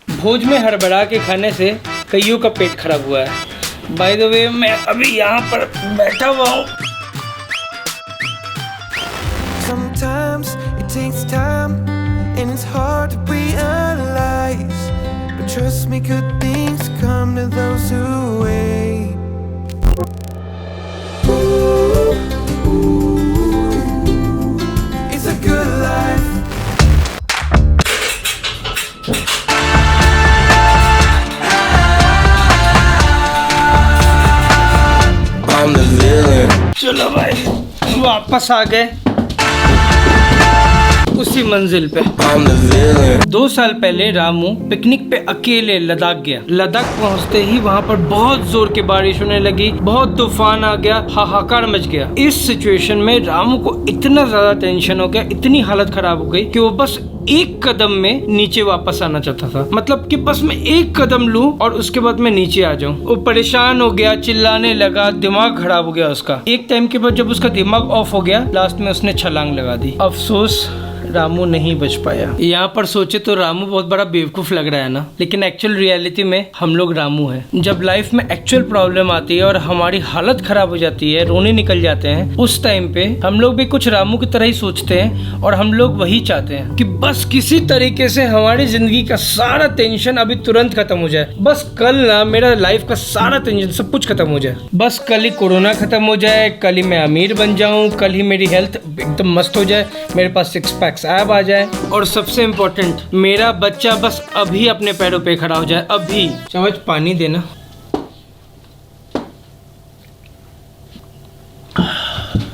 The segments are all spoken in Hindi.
भोज में हड़बड़ा के खाने से कईयों का पेट खराब हुआ है। बाय द वे मैं अभी यहाँ पर बैठा हुआ हूँ। Sometimes it takes time and it's hard to realize, but trust me, good things come to those who wait. It's a good life. चलो भाई वापस आ गए उसी मंजिल पे। 2 साल पहले रामू पिकनिक पे अकेले लद्दाख गया। लद्दाख पहुंचते ही वहां पर बहुत जोर की बारिश होने लगी, बहुत तूफान आ गया, हाहाकार मच गया। इस सिचुएशन में रामू को इतना ज्यादा टेंशन हो गया, इतनी हालत खराब हो गई कि वो बस एक कदम में नीचे वापस आना चाहता था। मतलब कि बस मैं एक कदम लूं और उसके बाद मैं नीचे आ जाऊं। वो परेशान हो गया, चिल्लाने लगा, दिमाग खराब हो गया उसका। एक टाइम के बाद जब उसका दिमाग ऑफ हो गया, लास्ट में उसने छलांग लगा दी। अफसोस रामू नहीं बच पाया। यहाँ पर सोचे तो रामू बहुत बड़ा बेवकूफ लग रहा है ना, लेकिन एक्चुअल रियलिटी में हम लोग रामू हैं। जब लाइफ में एक्चुअल प्रॉब्लम आती है और हमारी हालत खराब हो जाती है, रोने निकल जाते हैं, उस टाइम पे हम लोग भी कुछ रामू की तरह ही सोचते हैं और हम लोग वही चाहते हैं कि बस किसी तरीके से हमारी जिंदगी का सारा टेंशन अभी तुरंत खत्म हो जाए। बस कल ना मेरा लाइफ का सारा टेंशन सब कुछ खत्म हो जाए। बस कल ही कोरोना खत्म हो जाए, कल ही मैं अमीर बन जाऊं, कल ही मेरी हेल्थ एकदम मस्त हो जाए, मेरे पास 6 पैक्स ऐब आ जाए और सबसे इम्पोर्टेंट मेरा बच्चा बस अभी अपने पैरों पे खड़ा हो जाए। अभी चम्मच पानी देना।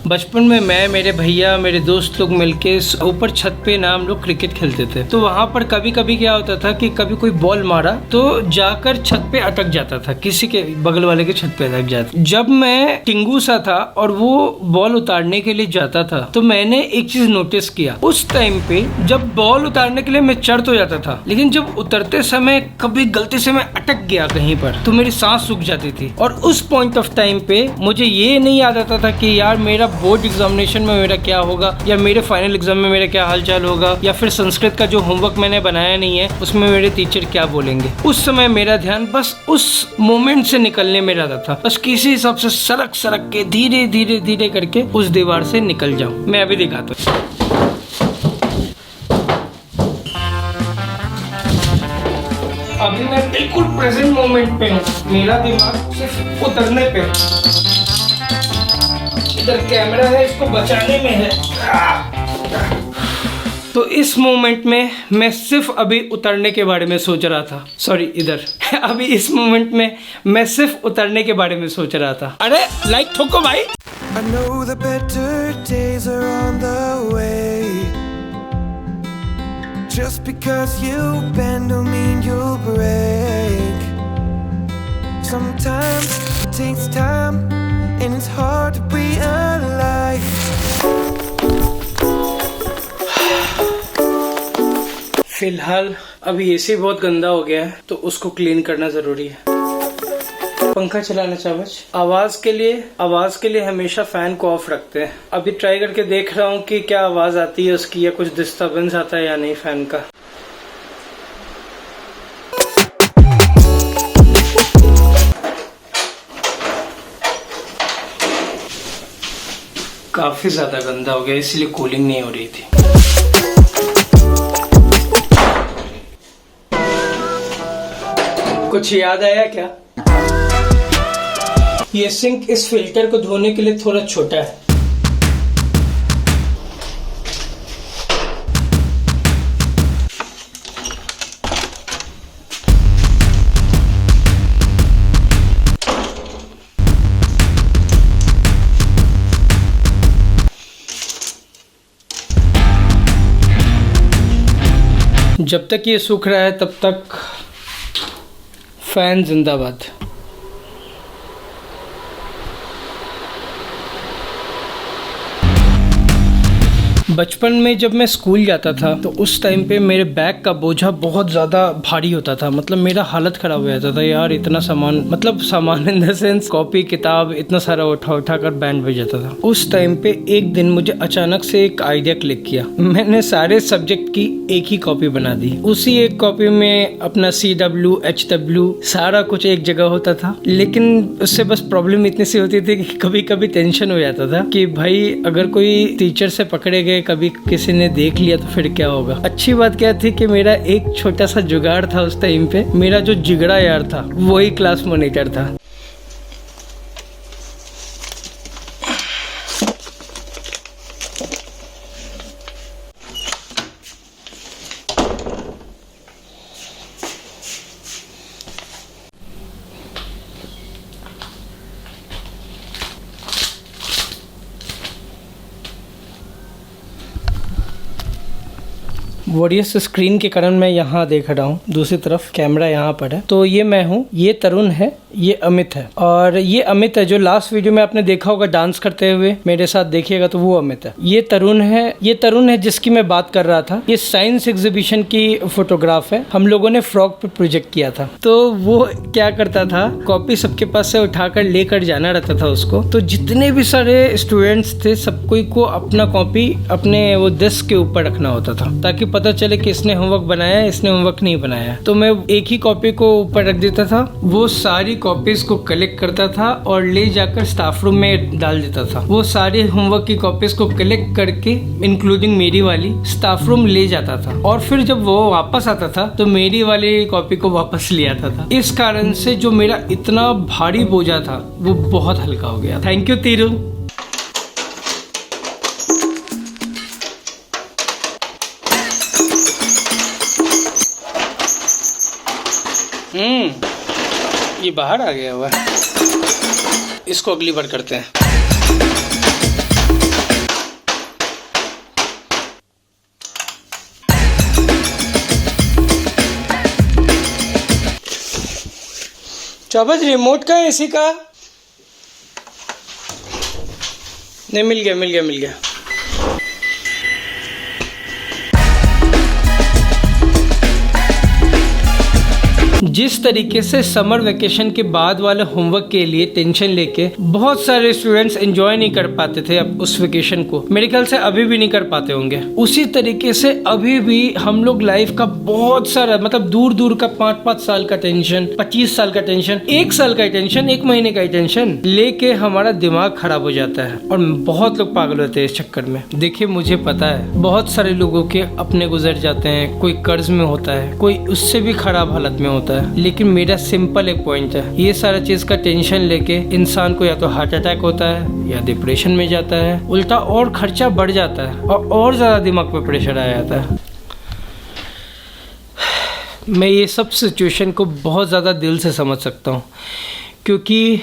बचपन में मैं, मेरे भैया, मेरे दोस्त लोग मिलके ऊपर छत पे ना हम लोग क्रिकेट खेलते थे। तो वहाँ पर कभी कभी क्या होता था कि कभी कोई बॉल मारा तो जाकर छत पे अटक जाता था, किसी के बगल वाले के छत पे अटक जाता। जब मैं टिंगू सा था और वो बॉल उतारने के लिए जाता था तो मैंने एक चीज नोटिस किया। उस टाइम पे जब बॉल उतारने के लिए मैं चढ़ तो जाता था, लेकिन जब उतरते समय कभी गलती से मैं अटक गया कहीं पर तो मेरी सांस रुक जाती थी। और उस पॉइंट ऑफ टाइम पे मुझे ये नहीं याद आता था कि यार मेरा बोर्ड एग्जामिनेशन में मेरा क्या होगा, या मेरे फाइनल एग्जाम में मेरा क्या हालचाल होगा, या फिर संस्कृत का जो होमवर्क मैंने बनाया नहीं है उसमें मेरे टीचर क्या बोलेंगे। उस समय मेरा ध्यान बस उस मोमेंट से निकलने में रहता था। बस किसी हिसाब से सरक सरक के धीरे धीरे धीरे करके उस दीवार से निकल जाऊं। मैं अभी दिखाता हूँ। अभी मैं बिल्कुल प्रेजेंट मोमेंट पे हूँ, मेरा दिमाग सिर्फ उतरने पे है। इधर कैमरा है, इसको बचाने में है। तो इस मोमेंट में मैं सिर्फ अभी उतरने के बारे में सोच रहा था। सॉरी, इधर अभी इस मोमेंट में मैं सिर्फ उतरने के बारे में सोच रहा था। अरे लाइक ठोको भाई। I know the better days are on the way. Just because you bend don't mean you'll break. Sometimes it takes time and it's hard to realize. फिलहाल अभी एसी बहुत गंदा हो गया है तो उसको क्लीन करना जरूरी है। पंखा चलाना चावच। आवाज के लिए हमेशा फैन को ऑफ रखते हैं। अभी ट्राई करके देख रहा हूँ कि क्या आवाज आती है उसकी, या कुछ डिस्टर्बेंस आता है या नहीं फैन का। काफी ज्यादा गंदा हो गया इसलिए कूलिंग नहीं हो रही थी। कुछ याद आया क्या? ये सिंक इस फिल्टर को धोने के लिए थोड़ा छोटा है। जब तक ये सूख रहा है तब तक फैन जिंदाबाद। बचपन में जब मैं स्कूल जाता था तो उस टाइम पे मेरे बैग का बोझा बहुत ज़्यादा भारी होता था। मतलब मेरा हालत ख़राब हो जाता था यार, इतना सामान, मतलब सामान इन द सेंस कॉपी किताब इतना सारा उठा उठा कर बैंड बज जाता था। उस टाइम पे एक दिन मुझे अचानक से एक आइडिया क्लिक किया। मैंने सारे सब्जेक्ट की एक ही कॉपी बना दी। उसी एक कॉपी में अपना CW HW सारा कुछ एक जगह होता था। लेकिन उससे बस प्रॉब्लम इतनी सी होती थी कि कभी कभी टेंशन हो जाता था कि भाई अगर कोई टीचर से पकड़े गए, कभी किसी ने देख लिया तो फिर क्या होगा। अच्छी बात क्या थी कि मेरा एक छोटा सा जुगाड़ था उस टाइम पे। मेरा जो जिगड़ा यार था वही क्लास मॉनिटर था। वॉरियस स्क्रीन के कारण मैं यहाँ देख रहा हूँ, दूसरी तरफ कैमरा यहाँ पर है। तो ये मैं हूँ, ये तरुण है, ये अमित है। और ये अमित है जो लास्ट वीडियो में आपने देखा होगा डांस करते हुए, मेरे साथ देखिएगा तो वो अमित है। ये तरुण है जिसकी मैं बात कर रहा था। ये साइंस एग्जीबिशन की फोटोग्राफ है। हम लोगों ने फ्रॉक पे प्रोजेक्ट किया था। तो वो क्या करता था, कॉपी सबके पास से उठाकर लेकर जाना रहता था उसको। तो जितने भी सारे स्टूडेंट्स थे सब कोई को अपना कॉपी अपने वो डेस्क के ऊपर रखना होता था, ताकि पता चले कि इसने होमवर्क बनाया है, इसने होमवर्क नहीं बनाया। तो मैं एक ही कॉपी को ऊपर रख देता था, वो सारी कॉपीज को कलेक्ट करता था और ले जाकर स्टाफ रूम में डाल देता था। वो सारी होमवर्क की कॉपीज को कलेक्ट करके इंक्लूडिंग मेरी वाली स्टाफ रूम ले जाता था। और फिर जब वो वापस आता था तो मेरी वाली कॉपी को वापस ले आता था। इस कारण से जो मेरा इतना भारी बोझा था वो बहुत हल्का हो गया। थैंक यू तीरू। ये बाहर आ गया हुआ है, इसको अगली बार करते हैं। चाबज रिमोट का है इसी का? नहीं, मिल गया। जिस तरीके से समर वेकेशन के बाद वाले होमवर्क के लिए टेंशन लेके बहुत सारे स्टूडेंट्स एंजॉय नहीं कर पाते थे अब उस वेकेशन को, मेरे ख्याल से अभी भी नहीं कर पाते होंगे। उसी तरीके से अभी भी हम लोग लाइफ का बहुत सारा, मतलब दूर दूर का 5-5 साल का टेंशन, 25 साल का टेंशन, 1 साल का टेंशन, 1 महीने का टेंशन लेके हमारा दिमाग खराब हो जाता है। और बहुत लोग पागल होते हैं इस चक्कर में। देखिए मुझे पता है बहुत सारे लोगों के अपने गुजर जाते हैं, कोई कर्ज में होता है, कोई उससे भी खराब हालत में होता है। लेकिन मेरा सिंपल एक पॉइंट है, ये सारा चीज का टेंशन लेके इंसान को या तो हार्ट अटैक होता है या डिप्रेशन में जाता है, उल्टा और खर्चा बढ़ जाता है और ज्यादा दिमाग पे प्रेशर आ जाता है। मैं ये सब सिचुएशन को बहुत ज़्यादा दिल से समझ सकता हूँ, क्योंकि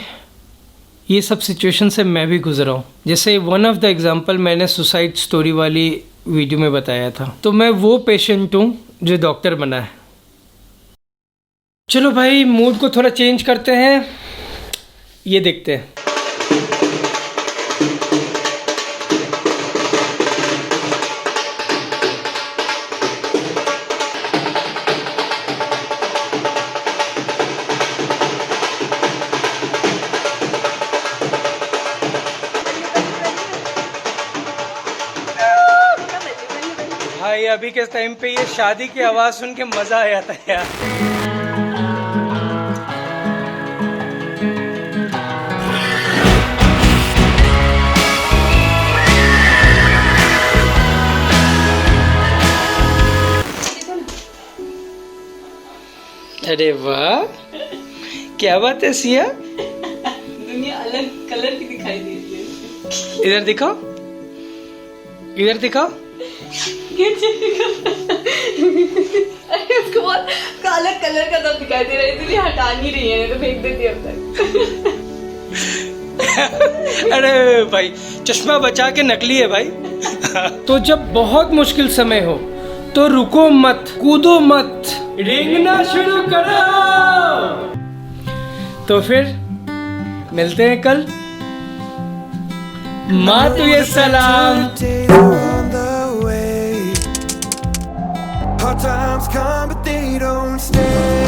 ये सब सिचुएशन से मैं भी गुजरा हूँ। जैसे वन ऑफ द एग्जांपल मैंने सुसाइड स्टोरी वाली वीडियो में बताया था, तो मैं वो पेशेंट हूँ जो डॉक्टर बना है। चलो भाई मूड को थोड़ा चेंज करते हैं, ये देखते हैं। भाई अभी के टाइम पे ये शादी की आवाज सुन के मजा आ जाता है यार। अरे वाह, क्या बात है सिया, दुनिया अलग कलर की दिखाई दे रही है। इधर दिखाओ, इधर दिखाओ। अरे उसको बहुत काला कलर का तब दिखाई दे रहा है, इसलिए हटा नहीं रही है, तो फेंक देती अब तक। अरे भाई चश्मा बचा के नकली है भाई। तो जब बहुत मुश्किल समय हो तो रुको मत, कूदो मत, रेंगना शुरू करो। तो फिर मिलते हैं कल। माँ तुझे सलाम। Days are on the way. Hard times come, but they don't stay.